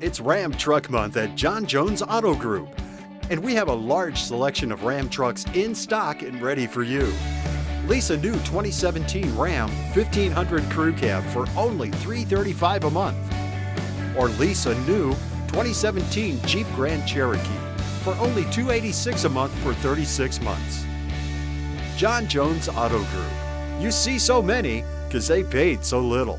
It's Ram Truck Month at John Jones Auto Group, and we have a large selection of Ram trucks in stock and ready for you. Lease a new 2017 Ram 1500 Crew Cab for only $335 a month, or lease a new 2017 Jeep Grand Cherokee for only $286 a month for 36 months. John Jones Auto Group. You see so many because they paid so little.